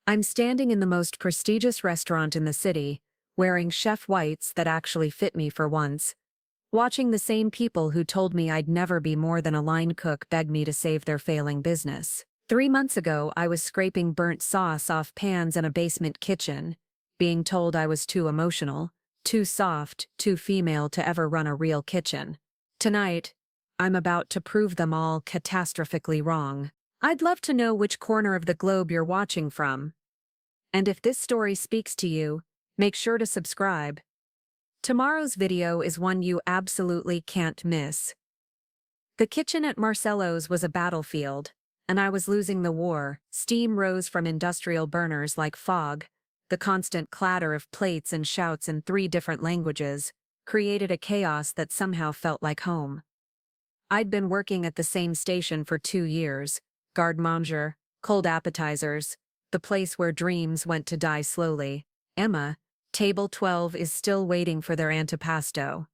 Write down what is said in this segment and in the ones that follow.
I'm standing in the most prestigious restaurant in the city, wearing chef whites that actually fit me for once, watching the same people who told me I'd never be more than a line cook beg me to save their failing business. 3 months ago, I was scraping burnt sauce off pans in a basement kitchen, being told I was too emotional, too soft, too female to ever run a real kitchen. Tonight, I'm about to prove them all catastrophically wrong. I'd love to know which corner of the globe you're watching from. And if this story speaks to you, make sure to subscribe. Tomorrow's video is one you absolutely can't miss. The kitchen at Marcello's was a battlefield, and I was losing the war. Steam rose from industrial burners like fog. The constant clatter of plates and shouts in 3 different languages created a chaos that somehow felt like home. I'd been working at the same station for 2 years, garde-manger, cold appetizers, the place where dreams went to die slowly. Emma, table 12 is still waiting for their antipasto.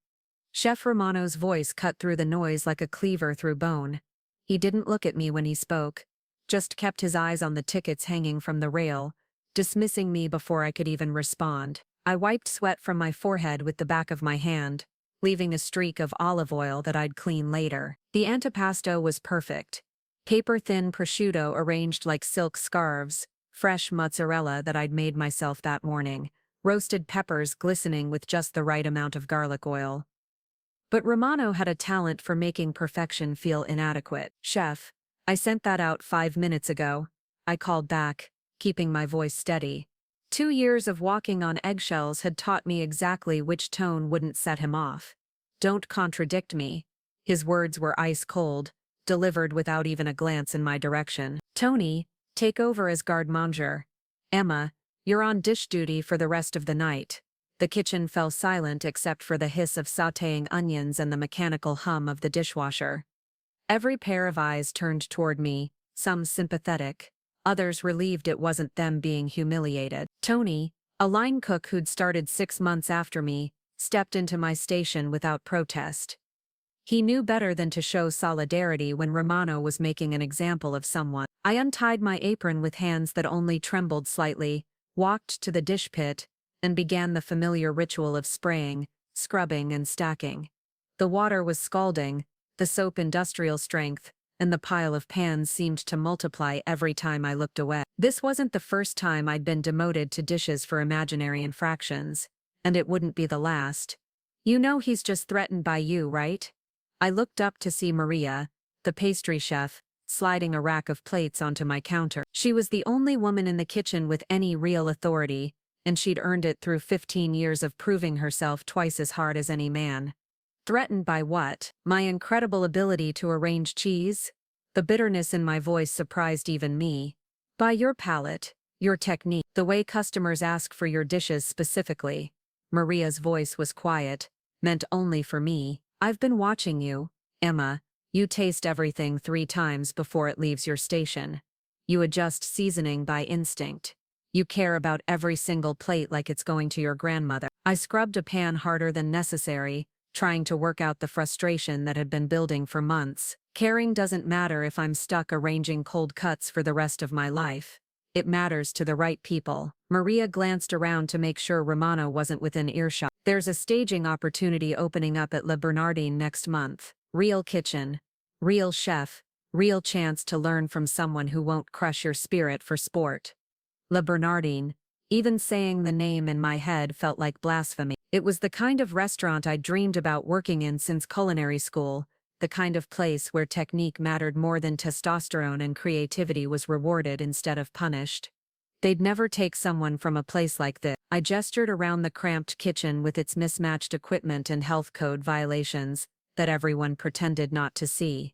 Chef Romano's voice cut through the noise like a cleaver through bone. He didn't look at me when he spoke, just kept his eyes on the tickets hanging from the rail, dismissing me before I could even respond. I wiped sweat from my forehead with the back of my hand, leaving a streak of olive oil that I'd clean later. The antipasto was perfect. Paper-thin prosciutto arranged like silk scarves, fresh mozzarella that I'd made myself that morning, roasted peppers glistening with just the right amount of garlic oil. But Romano had a talent for making perfection feel inadequate. "Chef, I sent that out 5 minutes ago," I called back, keeping my voice steady. 2 years of walking on eggshells had taught me exactly which tone wouldn't set him off. "Don't contradict me." His words were ice cold, delivered without even a glance in my direction. "Tony, take over as garde-manger. Emma, you're on dish duty for the rest of the night." The kitchen fell silent except for the hiss of sautéing onions and the mechanical hum of the dishwasher. Every pair of eyes turned toward me, some sympathetic, others relieved it wasn't them being humiliated. Tony, a line cook who'd started 6 months after me, stepped into my station without protest. He knew better than to show solidarity when Romano was making an example of someone. I untied my apron with hands that only trembled slightly, walked to the dish pit, and began the familiar ritual of spraying, scrubbing, and stacking. The water was scalding, the soap industrial strength, and the pile of pans seemed to multiply every time I looked away. This wasn't the first time I'd been demoted to dishes for imaginary infractions, and it wouldn't be the last. "You know he's just threatened by you, right?" I looked up to see Maria, the pastry chef, sliding a rack of plates onto my counter. She was the only woman in the kitchen with any real authority, and she'd earned it through 15 years of proving herself twice as hard as any man. Threatened by what? My incredible ability to arrange cheese? The bitterness in my voice surprised even me. "By your palate, your technique, the way customers ask for your dishes specifically." Maria's voice was quiet, meant only for me. "I've been watching you, Emma. You taste everything 3 times before it leaves your station. You adjust seasoning by instinct. You care about every single plate like it's going to your grandmother." I scrubbed a pan harder than necessary, trying to work out the frustration that had been building for months. Caring doesn't matter if I'm stuck arranging cold cuts for the rest of my life. It matters to the right people. Maria glanced around to make sure Romano wasn't within earshot. "There's a staging opportunity opening up at Le Bernardin next month. Real kitchen, real chef, real chance to learn from someone who won't crush your spirit for sport." Le Bernardin, even saying the name in my head felt like blasphemy. It was the kind of restaurant I'd dreamed about working in since culinary school, the kind of place where technique mattered more than testosterone and creativity was rewarded instead of punished. They'd never take someone from a place like this. I gestured around the cramped kitchen with its mismatched equipment and health code violations that everyone pretended not to see.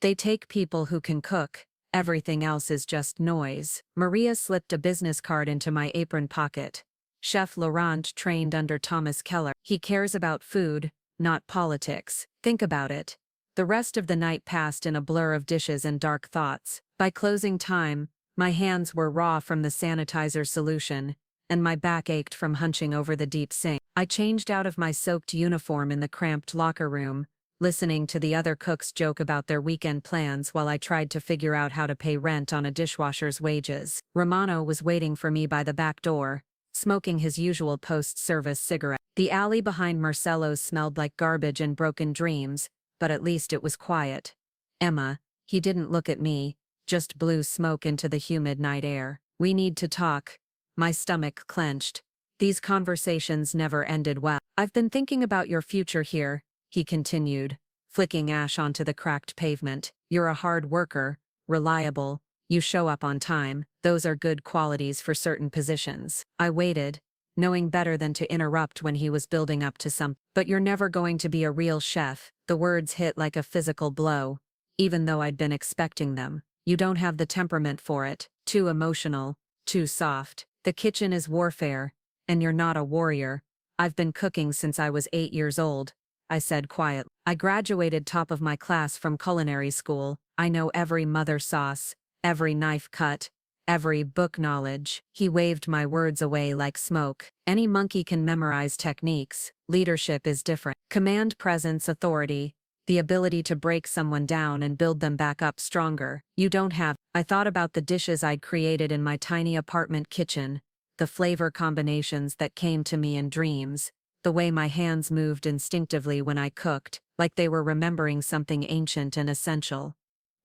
"They take people who can cook. Everything else is just noise." Maria slipped a business card into my apron pocket. "Chef Laurent trained under Thomas Keller. He cares about food, not politics. Think about it." The rest of the night passed in a blur of dishes and dark thoughts. By closing time, my hands were raw from the sanitizer solution, and my back ached from hunching over the deep sink. I changed out of my soaked uniform in the cramped locker room, listening to the other cooks joke about their weekend plans while I tried to figure out how to pay rent on a dishwasher's wages. Romano was waiting for me by the back door, smoking his usual post-service cigarette. The alley behind Marcello's smelled like garbage and broken dreams, but at least it was quiet. Emma, he didn't look at me, just blew smoke into the humid night air. We need to talk. My stomach clenched. These conversations never ended well. I've been thinking about your future here, he continued, flicking ash onto the cracked pavement. You're a hard worker, reliable, you show up on time. Those are good qualities for certain positions. I waited, knowing better than to interrupt when he was building up to something. But you're never going to be a real chef. The words hit like a physical blow, even though I'd been expecting them. You don't have the temperament for it. Too emotional, too soft. The kitchen is warfare, and you're not a warrior. I've been cooking since I was 8 years old, I said quietly. I graduated top of my class from culinary school. I know every mother sauce, every knife cut, every book knowledge. He waved my words away like smoke. Any monkey can memorize techniques. Leadership is different. Command, presence, authority, the ability to break someone down and build them back up stronger. You don't have. I thought about the dishes I'd created in my tiny apartment kitchen, the flavor combinations that came to me in dreams, the way my hands moved instinctively when I cooked, like they were remembering something ancient and essential.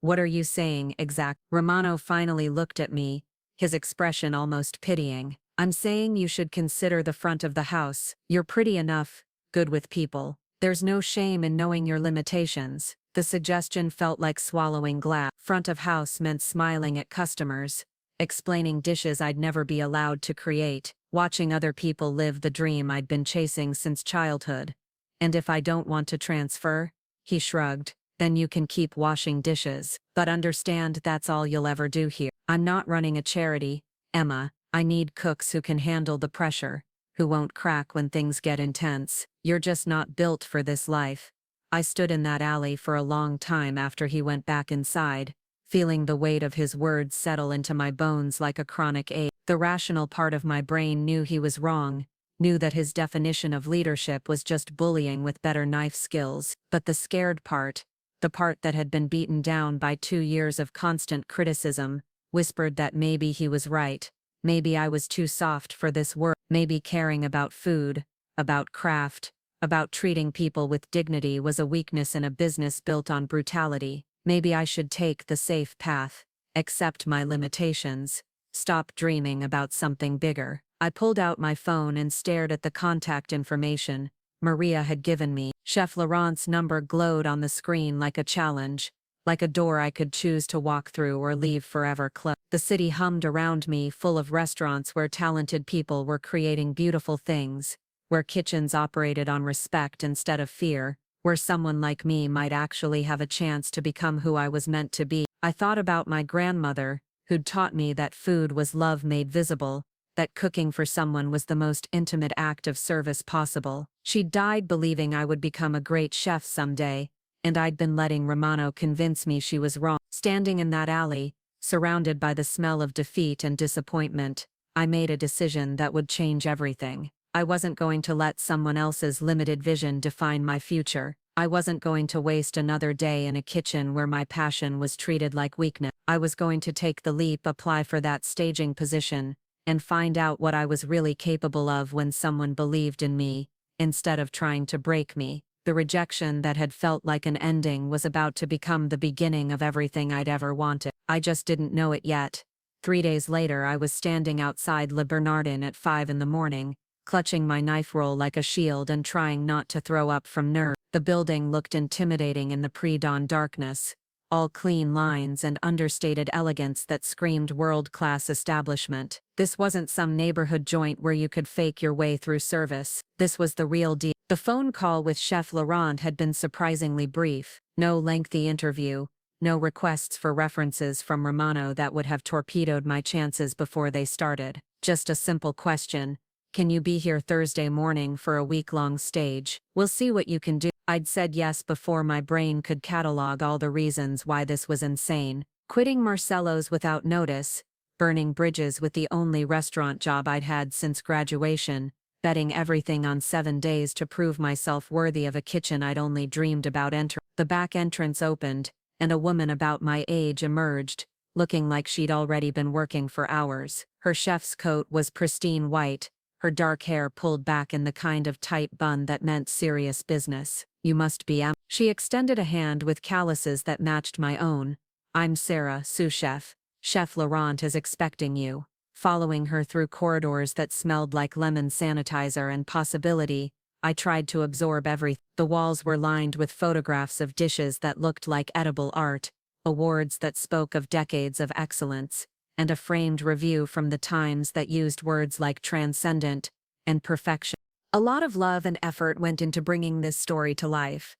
What are you saying exactly? Romano finally looked at me, his expression almost pitying. I'm saying you should consider the front of the house. You're pretty enough, good with people. There's no shame in knowing your limitations. The suggestion felt like swallowing glass. Front of house meant smiling at customers, explaining dishes I'd never be allowed to create, watching other people live the dream I'd been chasing since childhood. And if I don't want to transfer, he shrugged, then you can keep washing dishes. But understand that's all you'll ever do here. I'm not running a charity, Emma. I need cooks who can handle the pressure, who won't crack when things get intense. You're just not built for this life. I stood in that alley for a long time after he went back inside, feeling the weight of his words settle into my bones like a chronic ache. The rational part of my brain knew he was wrong, knew that his definition of leadership was just bullying with better knife skills. But the scared part, the part that had been beaten down by 2 years of constant criticism, whispered that maybe he was right. Maybe I was too soft for this work. Maybe caring about food, about craft, about treating people with dignity was a weakness in a business built on brutality. Maybe I should take the safe path, accept my limitations, stop dreaming about something bigger. I pulled out my phone and stared at the contact information Maria had given me. Chef Laurent's number glowed on the screen like a challenge, like a door I could choose to walk through or leave forever closed. The city hummed around me, full of restaurants where talented people were creating beautiful things, where kitchens operated on respect instead of fear, where someone like me might actually have a chance to become who I was meant to be. I thought about my grandmother, who'd taught me that food was love made visible, that cooking for someone was the most intimate act of service possible. She died believing I would become a great chef someday, and I'd been letting Romano convince me she was wrong. Standing in that alley, surrounded by the smell of defeat and disappointment, I made a decision that would change everything. I wasn't going to let someone else's limited vision define my future. I wasn't going to waste another day in a kitchen where my passion was treated like weakness. I was going to take the leap, apply for that staging position, and find out what I was really capable of when someone believed in me, instead of trying to break me. The rejection that had felt like an ending was about to become the beginning of everything I'd ever wanted. I just didn't know it yet. 3 days later, I was standing outside Le Bernardin at 5 in the morning, clutching my knife roll like a shield and trying not to throw up from nerves. The building looked intimidating in the pre-dawn darkness, all clean lines and understated elegance that screamed world-class establishment. This wasn't some neighborhood joint where you could fake your way through service. This was the real deal. The phone call with Chef Laurent had been surprisingly brief. No lengthy interview, no requests for references from Romano that would have torpedoed my chances before they started. Just a simple question: can you be here Thursday morning for a week-long stage? We'll see what you can do. I'd said yes before my brain could catalog all the reasons why this was insane. Quitting Marcello's without notice, burning bridges with the only restaurant job I'd had since graduation, betting everything on 7 days to prove myself worthy of a kitchen I'd only dreamed about entering. The back entrance opened, and a woman about my age emerged, looking like she'd already been working for hours. Her chef's coat was pristine white, her dark hair pulled back in the kind of tight bun that meant serious business. "You must be Em." She extended a hand with calluses that matched my own. "I'm Sarah, sous chef. Chef Laurent is expecting you." Following her through corridors that smelled like lemon sanitizer and possibility, I tried to absorb everything. The walls were lined with photographs of dishes that looked like edible art, awards that spoke of decades of excellence, and a framed review from the Times that used words like transcendent and perfection. A lot of love and effort went into bringing this story to life.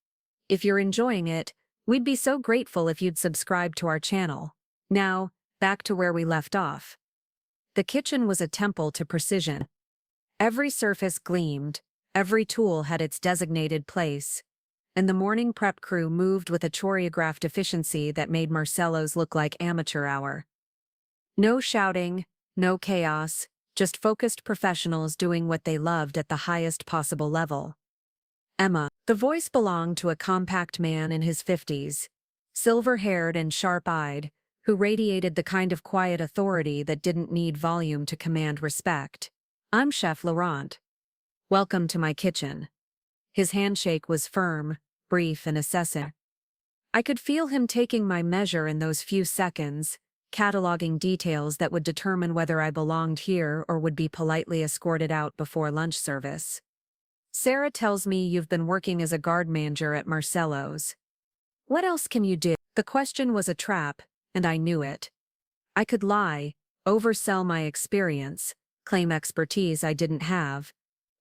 If you're enjoying it, we'd be so grateful if you'd subscribe to our channel. Now, back to where we left off. The kitchen was a temple to precision. Every surface gleamed, every tool had its designated place, and the morning prep crew moved with a choreographed efficiency that made Marcello's look like amateur hour. No shouting, no chaos, just focused professionals doing what they loved at the highest possible level. Emma. The voice belonged to a compact man in his 50s, silver-haired and sharp-eyed, who radiated the kind of quiet authority that didn't need volume to command respect. "I'm Chef Laurent. Welcome to my kitchen." His handshake was firm, brief and assessing. I could feel him taking my measure in those few seconds, cataloging details that would determine whether I belonged here or would be politely escorted out before lunch service. "Sarah tells me you've been working as a guard manager at Marcello's. What else can you do?" The question was a trap, and I knew it. I could lie, oversell my experience, claim expertise I didn't have,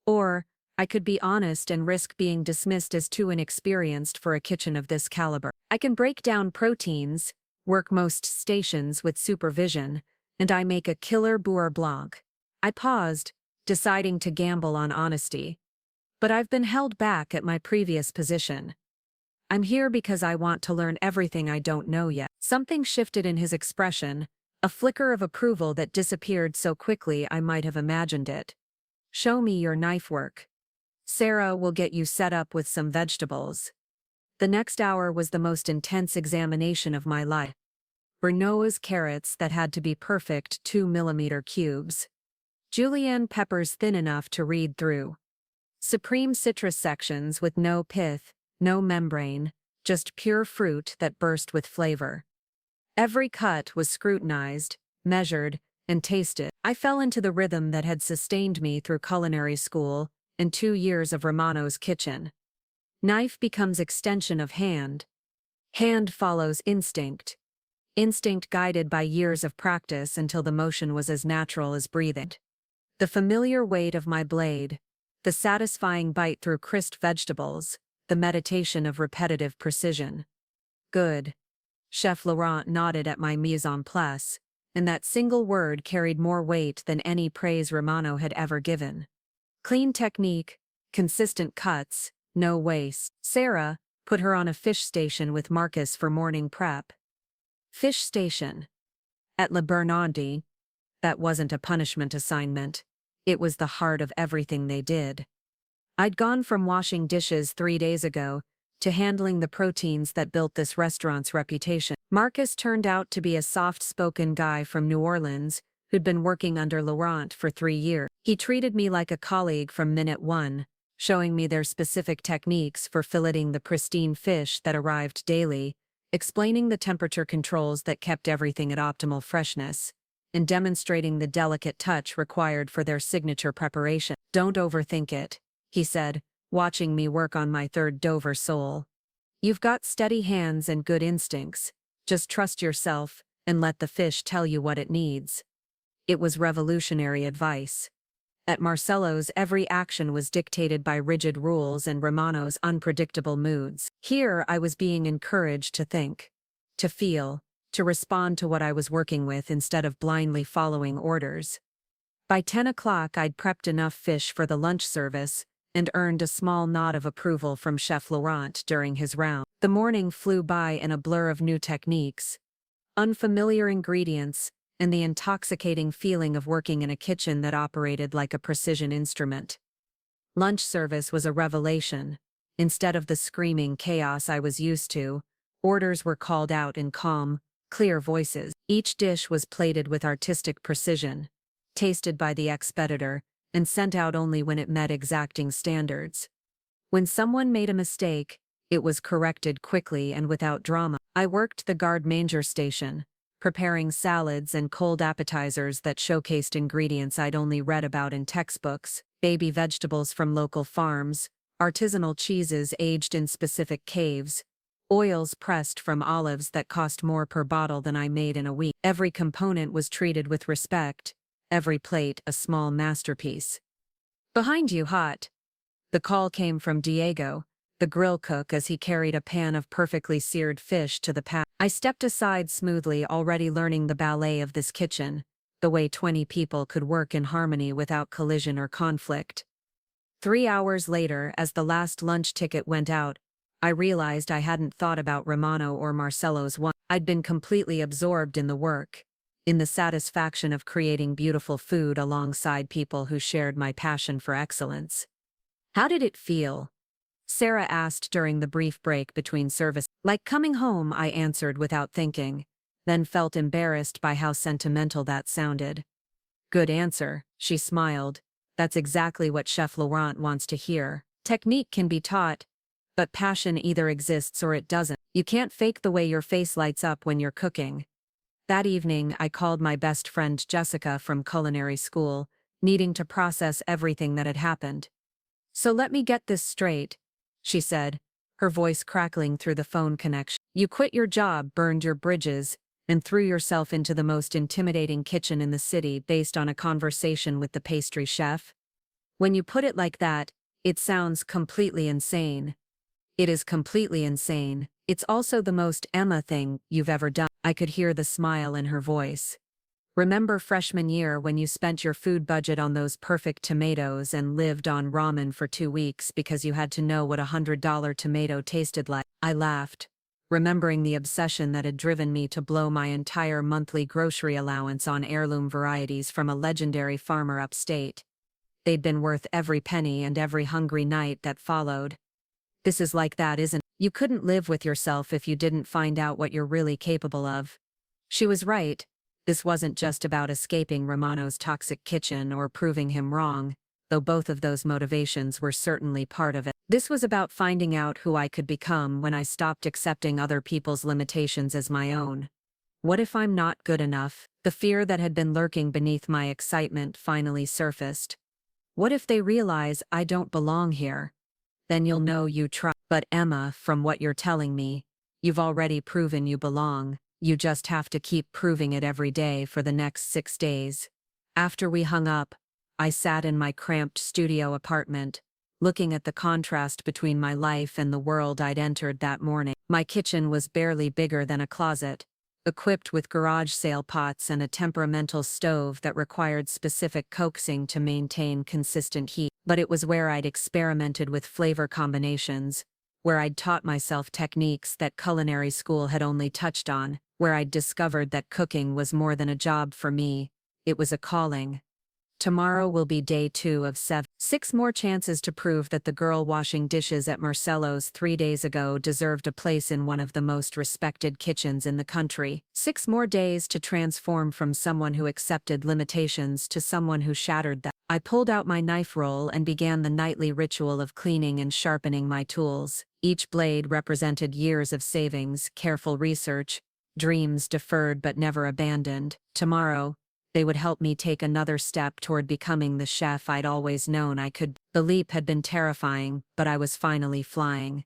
or I could be honest and risk being dismissed as too inexperienced for a kitchen of this caliber. "I can break down proteins, work most stations with supervision, and I make a killer beurre blanc." I paused, deciding to gamble on honesty. "But I've been held back at my previous position. I'm here because I want to learn everything I don't know yet." Something shifted in his expression, a flicker of approval that disappeared so quickly I might have imagined it. "Show me your knife work. Sarah will get you set up with some vegetables." The next hour was the most intense examination of my life. Bernois carrots that had to be perfect 2 mm cubes. Julienne peppers thin enough to read through. Supreme citrus sections with no pith, no membrane, just pure fruit that burst with flavor. Every cut was scrutinized, measured, and tasted. I fell into the rhythm that had sustained me through culinary school and 2 years of Romano's kitchen. Knife becomes extension of hand. Hand follows instinct. Instinct guided by years of practice until the motion was as natural as breathing. The familiar weight of my blade, the satisfying bite through crisp vegetables, the meditation of repetitive precision. "Good." Chef Laurent nodded at my mise en place, and that single word carried more weight than any praise Romano had ever given. Clean technique, consistent cuts, no waste. Sarah put her on a fish station with Marcus for morning prep. Fish station. At Le Bernardi, that wasn't a punishment assignment. It was the heart of everything they did. I'd gone from washing dishes 3 days ago to handling the proteins that built this restaurant's reputation. Marcus turned out to be a soft-spoken guy from New Orleans who'd been working under Laurent for 3 years. He treated me like a colleague from minute one, showing me their specific techniques for filleting the pristine fish that arrived daily, explaining the temperature controls that kept everything at optimal freshness, and demonstrating the delicate touch required for their signature preparation. "Don't overthink it," he said, watching me work on my third Dover sole. "You've got steady hands and good instincts. Just trust yourself and let the fish tell you what it needs." It was revolutionary advice. At Marcello's, every action was dictated by rigid rules and Romano's unpredictable moods. Here, I was being encouraged to think, to feel, to respond to what I was working with instead of blindly following orders. By 10 o'clock, I'd prepped enough fish for the lunch service and earned a small nod of approval from Chef Laurent during his round. The morning flew by in a blur of new techniques, unfamiliar ingredients, and the intoxicating feeling of working in a kitchen that operated like a precision instrument. Lunch service was a revelation. Instead of the screaming chaos I was used to, orders were called out in calm, clear voices. Each dish was plated with artistic precision, tasted by the expeditor, and sent out only when it met exacting standards. When someone made a mistake, it was corrected quickly and without drama. I worked the guard manger station, preparing salads and cold appetizers that showcased ingredients I'd only read about in textbooks, baby vegetables from local farms, artisanal cheeses aged in specific caves, oils pressed from olives that cost more per bottle than I made in a week. Every component was treated with respect, every plate a small masterpiece. "Behind you, hot." The call came from Diego, the grill cook, as he carried a pan of perfectly seared fish to the pat. I stepped aside smoothly, already learning the ballet of this kitchen, the way 20 people could work in harmony without collision or conflict. 3 hours later, as the last lunch ticket went out, I realized I hadn't thought about Romano or Marcelo's one. I'd been completely absorbed in the work, in the satisfaction of creating beautiful food alongside people who shared my passion for excellence. "How did it feel?" Sarah asked during the brief break between service. "Like coming home," I answered without thinking, then felt embarrassed by how sentimental that sounded. "Good answer," she smiled. "That's exactly what Chef Laurent wants to hear. Technique can be taught, but passion either exists or it doesn't. You can't fake the way your face lights up when you're cooking." That evening, I called my best friend Jessica from culinary school, needing to process everything that had happened. "So let me get this straight," she said, her voice crackling through the phone connection. "You quit your job, burned your bridges, and threw yourself into the most intimidating kitchen in the city based on a conversation with the pastry chef? When you put it like that, it sounds completely insane." "It is completely insane. It's also the most Emma thing you've ever done." I could hear the smile in her voice. "Remember freshman year when you spent your food budget on those perfect tomatoes and lived on ramen for 2 weeks because you had to know what $100 tomato tasted like?" I laughed, remembering the obsession that had driven me to blow my entire monthly grocery allowance on heirloom varieties from a legendary farmer upstate. They'd been worth every penny and every hungry night that followed. "This is like that, isn't it? You couldn't live with yourself if you didn't find out what you're really capable of." She was right. This wasn't just about escaping Romano's toxic kitchen or proving him wrong, though both of those motivations were certainly part of it. This was about finding out who I could become when I stopped accepting other people's limitations as my own. What if I'm not good enough? The fear that had been lurking beneath my excitement finally surfaced. What if they realize I don't belong here? Then you'll know you tried. "But Emma, from what you're telling me, you've already proven you belong. You just have to keep proving it every day for the next 6 days." After we hung up, I sat in my cramped studio apartment, looking at the contrast between my life and the world I'd entered that morning. My kitchen was barely bigger than a closet, equipped with garage sale pots and a temperamental stove that required specific coaxing to maintain consistent heat. But it was where I'd experimented with flavor combinations, where I'd taught myself techniques that culinary school had only touched on, where I'd discovered that cooking was more than a job for me, it was a calling. Tomorrow will be day 2 of 7. 6 more chances to prove that the girl washing dishes at Marcelo's 3 days ago deserved a place in one of the most respected kitchens in the country. 6 more days to transform from someone who accepted limitations to someone who shattered them. I pulled out my knife roll and began the nightly ritual of cleaning and sharpening my tools. Each blade represented years of savings, careful research, dreams deferred but never abandoned. Tomorrow, they would help me take another step toward becoming the chef I'd always known I could. The leap had been terrifying, but I was finally flying.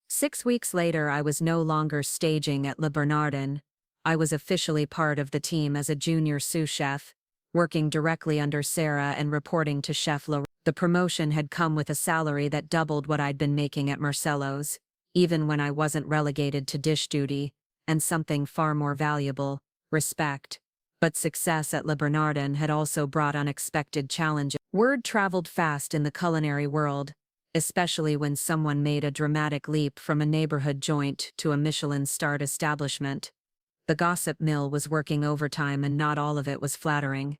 6 weeks later, I was no longer staging at Le Bernardin. I was officially part of the team as a junior sous chef, working directly under Sarah and reporting to Chef Laurent. The promotion had come with a salary that doubled what I'd been making at Marcelo's, even when I wasn't relegated to dish duty, and something far more valuable, respect. But success at Le Bernardin had also brought unexpected challenges. Word traveled fast in the culinary world, especially when someone made a dramatic leap from a neighborhood joint to a Michelin-starred establishment. The gossip mill was working overtime and not all of it was flattering.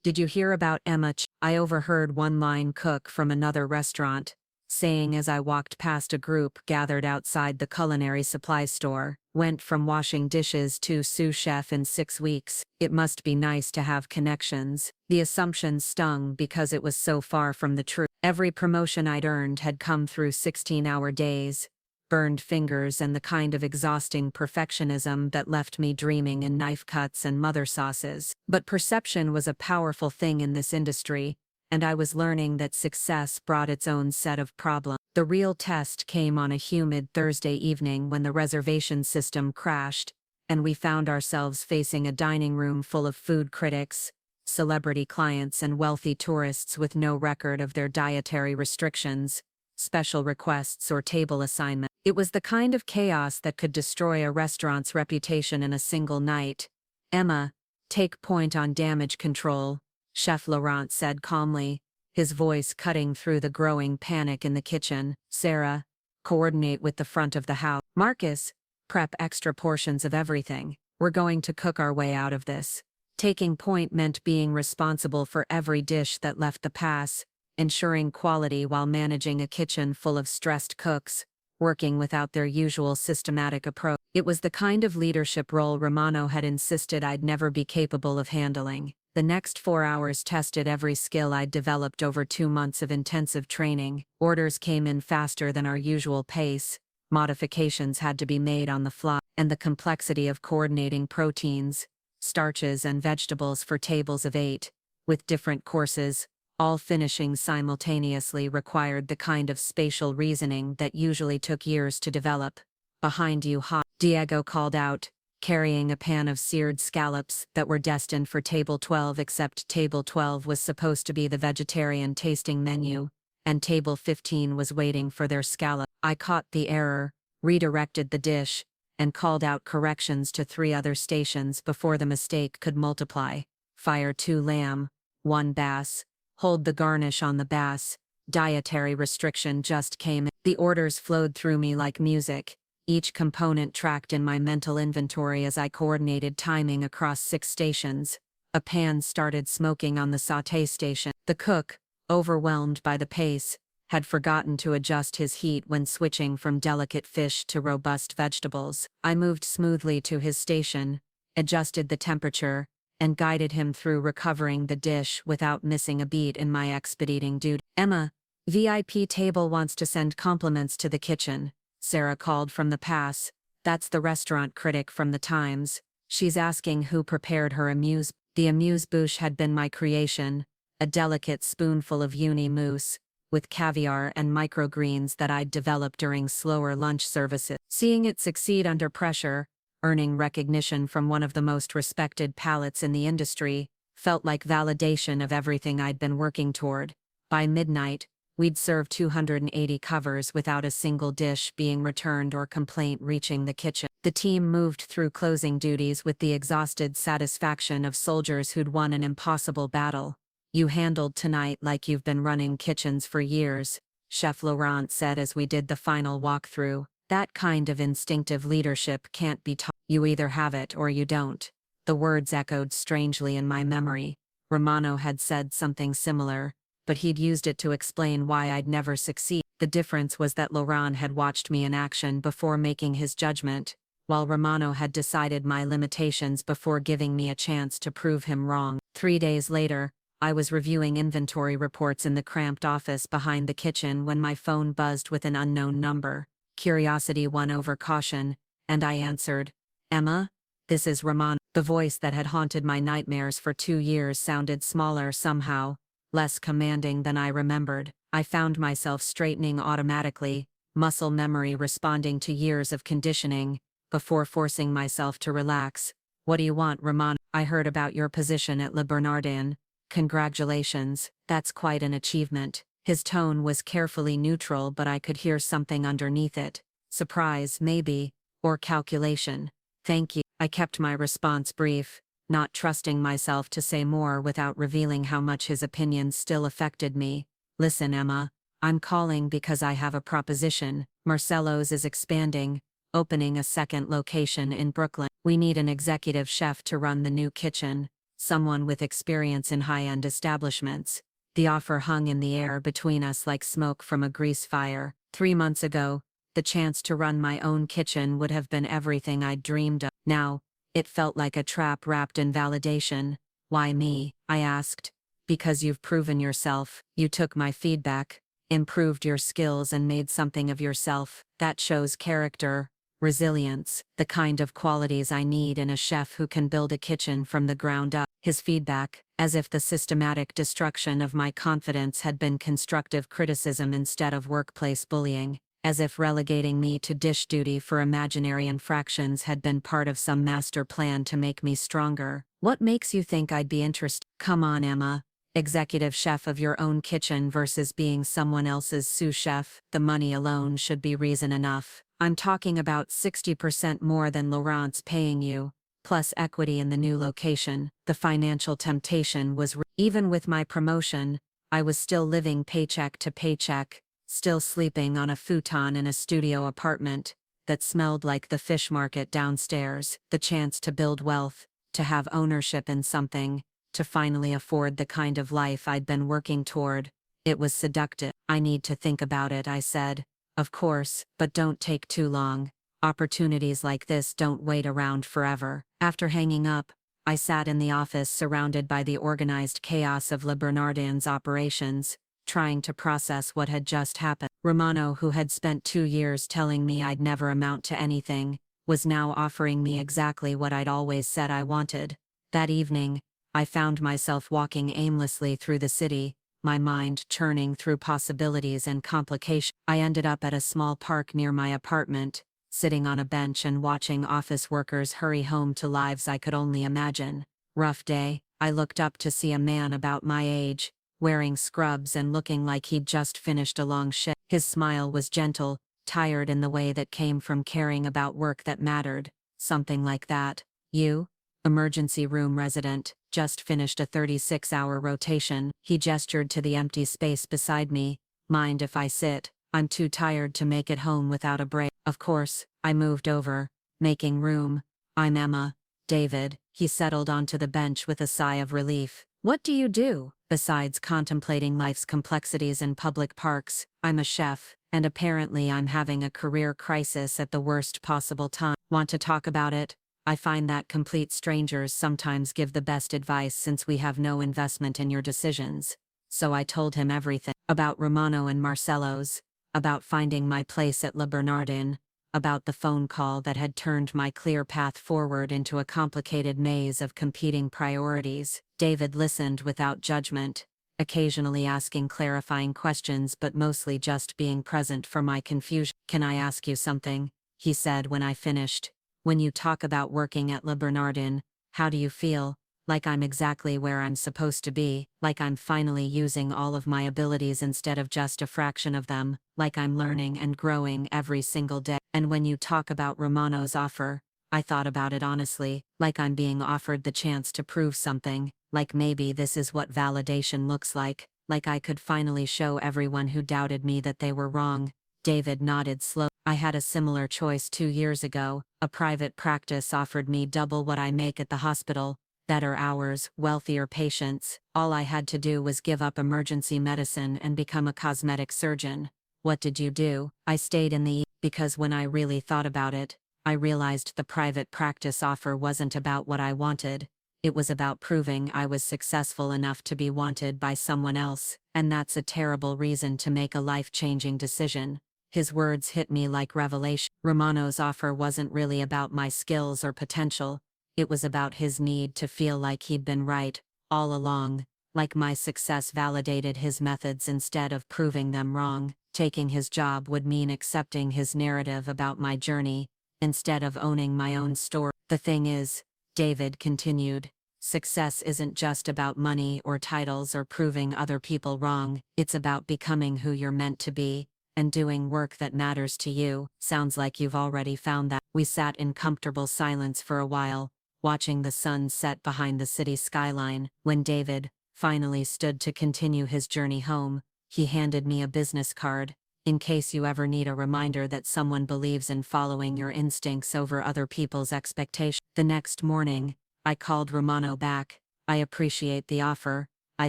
Did you hear about Emma? I overheard one line cook from another restaurant saying as I walked past a group gathered outside the culinary supply store, went from washing dishes to sous chef in 6 weeks. It must be nice to have connections. The assumption stung because it was so far from the truth. Every promotion I'd earned had come through 16-hour days, burned fingers, and the kind of exhausting perfectionism that left me dreaming in knife cuts and mother sauces. But perception was a powerful thing in this industry, and I was learning that success brought its own set of problems. The real test came on a humid Thursday evening when the reservation system crashed, and we found ourselves facing a dining room full of food critics, celebrity clients, and wealthy tourists with no record of their dietary restrictions, special requests, or table assignments. It was the kind of chaos that could destroy a restaurant's reputation in a single night. "Emma, take point on damage control," Chef Laurent said calmly, his voice cutting through the growing panic in the kitchen. "Sarah, coordinate with the front of the house. Marcus, prep extra portions of everything. We're going to cook our way out of this." Taking point meant being responsible for every dish that left the pass, ensuring quality while managing a kitchen full of stressed cooks, working without their usual systematic approach. It was the kind of leadership role Romano had insisted I'd never be capable of handling. The next 4 hours tested every skill I'd developed over 2 months of intensive training. Orders came in faster than our usual pace, modifications had to be made on the fly, and the complexity of coordinating proteins, starches, and vegetables for tables of 8, with different courses, all finishing simultaneously, required the kind of spatial reasoning that usually took years to develop. "Behind you, hot," Diego called out, carrying a pan of seared scallops that were destined for table 12, except table 12 was supposed to be the vegetarian tasting menu, and table 15 was waiting for their scallop. I caught the error, redirected the dish, and called out corrections to 3 other stations before the mistake could multiply. "Fire 2 lamb, 1 bass, hold the garnish on the bass." Dietary restriction just came in. The orders flowed through me like music, each component tracked in my mental inventory as I coordinated timing across 6 stations. A pan started smoking on the sauté station. The cook, overwhelmed by the pace, had forgotten to adjust his heat when switching from delicate fish to robust vegetables. I moved smoothly to his station, adjusted the temperature, and guided him through recovering the dish without missing a beat in my expediting duty. "Emma, VIP table wants to send compliments to the kitchen," Sarah called from the pass. That's the restaurant critic from the Times. "She's asking who prepared her amuse." The amuse-bouche had been my creation, a delicate spoonful of uni mousse, with caviar and microgreens that I'd developed during slower lunch services. Seeing it succeed under pressure, earning recognition from one of the most respected palates in the industry, felt like validation of everything I'd been working toward. By midnight, we'd served 280 covers without a single dish being returned or complaint reaching the kitchen. The team moved through closing duties with the exhausted satisfaction of soldiers who'd won an impossible battle. "You handled tonight like you've been running kitchens for years," Chef Laurent said as we did the final walkthrough. "That kind of instinctive leadership can't be taught. You either have it or you don't." The words echoed strangely in my memory. Romano had said something similar, but he'd used it to explain why I'd never succeed. The difference was that Laurent had watched me in action before making his judgment, while Romano had decided my limitations before giving me a chance to prove him wrong. 3 days later, I was reviewing inventory reports in the cramped office behind the kitchen when my phone buzzed with an unknown number. Curiosity won over caution, and I answered. "Emma, this is Romano." The voice that had haunted my nightmares for 2 years sounded smaller somehow, less commanding than I remembered. I found myself straightening automatically, muscle memory responding to years of conditioning, before forcing myself to relax. "What do you want, Romano?" "I heard about your position at Le Bernardin. Congratulations, that's quite an achievement." His tone was carefully neutral, but I could hear something underneath it. Surprise, maybe, or calculation. "Thank you." I kept my response brief, not trusting myself to say more without revealing how much his opinions still affected me. "Listen, Emma, I'm calling because I have a proposition. Marcello's is expanding, opening a second location in Brooklyn. We need an executive chef to run the new kitchen, someone with experience in high-end establishments. The offer hung in the air between us like smoke from a grease fire. 3 months ago, the chance to run my own kitchen would have been everything I'd dreamed of. Now, it felt like a trap wrapped in validation. Why me? I asked. Because you've proven yourself, you took my feedback, improved your skills and made something of yourself. That shows character, resilience, the kind of qualities I need in a chef who can build a kitchen from the ground up. His feedback, as if the systematic destruction of my confidence had been constructive criticism instead of workplace bullying, as if relegating me to dish duty for imaginary infractions had been part of some master plan to make me stronger. What makes you think I'd be interested? Come on, Emma. Executive chef of your own kitchen versus being someone else's sous chef, the money alone should be reason enough. I'm talking about 60% more than Laurent's paying you, plus equity in the new location. The financial temptation was even with my promotion, I was still living paycheck to paycheck, still sleeping on a futon in a studio apartment that smelled like the fish market downstairs. The chance to build wealth, to have ownership in something, to finally afford the kind of life I'd been working toward. It was seductive. I need to think about it, I said. Of course, but don't take too long. Opportunities like this don't wait around forever. After hanging up, I sat in the office surrounded by the organized chaos of Le Bernardin's operations, trying to process what had just happened. Romano, who had spent 2 years telling me I'd never amount to anything, was now offering me exactly what I'd always said I wanted. That evening, I found myself walking aimlessly through the city, my mind churning through possibilities and complications. I ended up at a small park near my apartment, sitting on a bench and watching office workers hurry home to lives I could only imagine. Rough day. I looked up to see a man about my age, wearing scrubs and looking like he'd just finished a long shift. His smile was gentle, tired in the way that came from caring about work that mattered. Something like that. You? Emergency room resident, just finished a 36-hour rotation. He gestured to the empty space beside me. Mind if I sit? I'm too tired to make it home without a break. Of course, I moved over, making room. I'm Emma. David. He settled onto the bench with a sigh of relief. What do you do? Besides contemplating life's complexities in public parks, I'm a chef, and apparently I'm having a career crisis at the worst possible time. Want to talk about it? I find that complete strangers sometimes give the best advice since we have no investment in your decisions. So I told him everything. About Romano and Marcello's, about finding my place at Le Bernardin, about the phone call that had turned my clear path forward into a complicated maze of competing priorities. David listened without judgment, occasionally asking clarifying questions but mostly just being present for my confusion. Can I ask you something? He said when I finished. When you talk about working at Le Bernardin, how do you feel? Like I'm exactly where I'm supposed to be, like I'm finally using all of my abilities instead of just a fraction of them, like I'm learning and growing every single day. And when you talk about Romano's offer, I thought about it honestly, like I'm being offered the chance to prove something, like maybe this is what validation looks like I could finally show everyone who doubted me that they were wrong. David nodded slowly. I had a similar choice 2 years ago. A private practice offered me double what I make at the hospital. Better hours, wealthier patients. All I had to do was give up emergency medicine and become a cosmetic surgeon. What did you do? I stayed in the because when I really thought about it, I realized the private practice offer wasn't about what I wanted. It was about proving I was successful enough to be wanted by someone else, and that's a terrible reason to make a life-changing decision. His words hit me like revelation. Romano's offer wasn't really about my skills or potential. It was about his need to feel like he'd been right, all along, like my success validated his methods instead of proving them wrong. Taking his job would mean accepting his narrative about my journey, instead of owning my own story. The thing is, David continued, success isn't just about money or titles or proving other people wrong. It's about becoming who you're meant to be, and doing work that matters to you. Sounds like you've already found that. We sat in comfortable silence for a while, watching the sun set behind the city skyline. When David finally stood to continue his journey home, he handed me a business card. In case you ever need a reminder that someone believes in following your instincts over other people's expectations. The next morning, I called Romano back. I appreciate the offer, I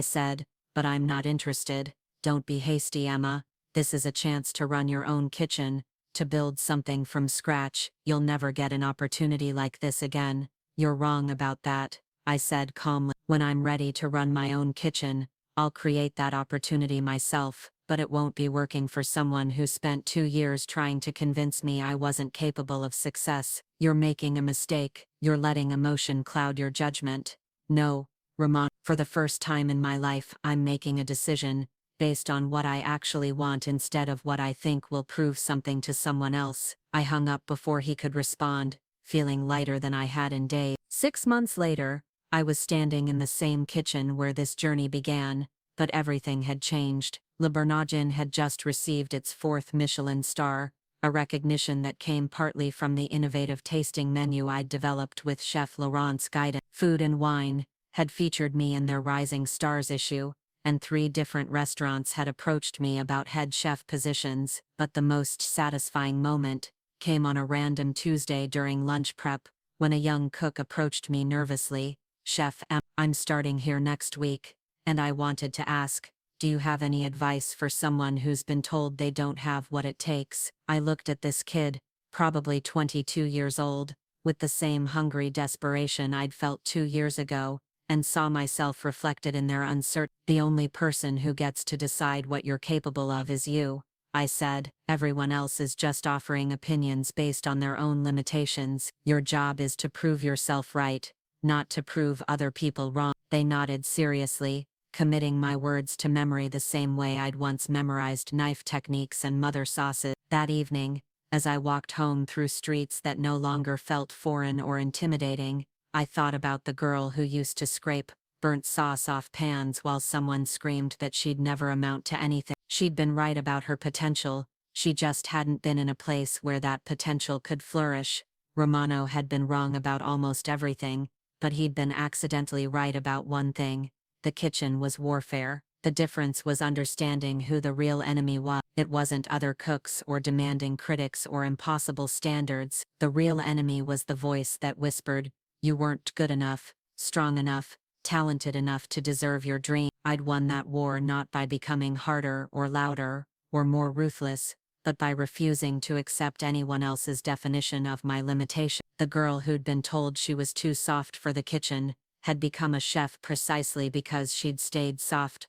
said, but I'm not interested. Don't be hasty, Emma. This is a chance to run your own kitchen, to build something from scratch. You'll never get an opportunity like this again. You're wrong about that, I said calmly. When I'm ready to run my own kitchen, I'll create that opportunity myself, but it won't be working for someone who spent 2 years trying to convince me I wasn't capable of success. You're making a mistake. You're letting emotion cloud your judgment. No, Ramon, for the first time in my life, I'm making a decision based on what I actually want instead of what I think will prove something to someone else. I hung up before he could respond, feeling lighter than I had in days. 6 months later, I was standing in the same kitchen where this journey began, but everything had changed. Le Bernardin had just received its 4th Michelin star, a recognition that came partly from the innovative tasting menu I'd developed with Chef Laurent's guidance. Food and Wine had featured me in their Rising Stars issue, and 3 different restaurants had approached me about head chef positions, but the most satisfying moment came on a random Tuesday during lunch prep, when a young cook approached me nervously. Chef, I'm starting here next week, and I wanted to ask, do you have any advice for someone who's been told they don't have what it takes? I looked at this kid, probably 22 years old, with the same hungry desperation I'd felt 2 years ago, and saw myself reflected in their uncertainty. The only person who gets to decide what you're capable of is you, I said. Everyone else is just offering opinions based on their own limitations. Your job is to prove yourself right, not to prove other people wrong. They nodded seriously, committing my words to memory the same way I'd once memorized knife techniques and mother sauces. That evening, as I walked home through streets that no longer felt foreign or intimidating, I thought about the girl who used to scrape burnt sauce off pans while someone screamed that she'd never amount to anything. She'd been right about her potential, she just hadn't been in a place where that potential could flourish. Romano had been wrong about almost everything, but he'd been accidentally right about one thing. The kitchen was warfare. The difference was understanding who the real enemy was. It wasn't other cooks or demanding critics or impossible standards. The real enemy was the voice that whispered, you weren't good enough, strong enough, talented enough to deserve your dream. I'd won that war not by becoming harder or louder, or more ruthless, but by refusing to accept anyone else's definition of my limitation. The girl who'd been told she was too soft for the kitchen had become a chef precisely because she'd stayed soft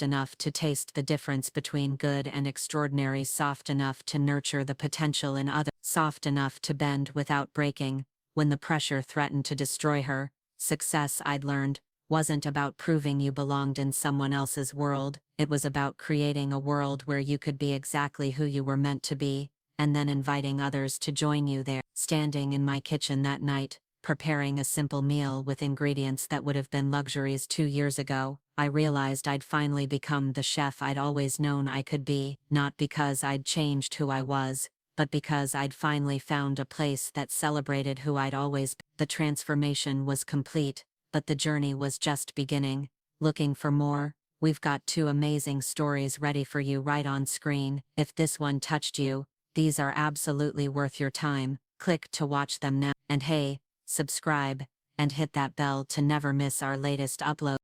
enough to taste the difference between good and extraordinary, soft enough to nurture the potential in others, soft enough to bend without breaking when the pressure threatened to destroy her. Success, I'd learned, wasn't about proving you belonged in someone else's world. It was about creating a world where you could be exactly who you were meant to be, and then inviting others to join you there. Standing in my kitchen that night, preparing a simple meal with ingredients that would have been luxuries 2 years ago, I realized I'd finally become the chef I'd always known I could be, not because I'd changed who I was, but because I'd finally found a place that celebrated who I'd always been. The transformation was complete, but the journey was just beginning. Looking for more? We've got 2 amazing stories ready for you right on screen. If this one touched you, these are absolutely worth your time. Click to watch them now. And hey, subscribe, and hit that bell to never miss our latest upload.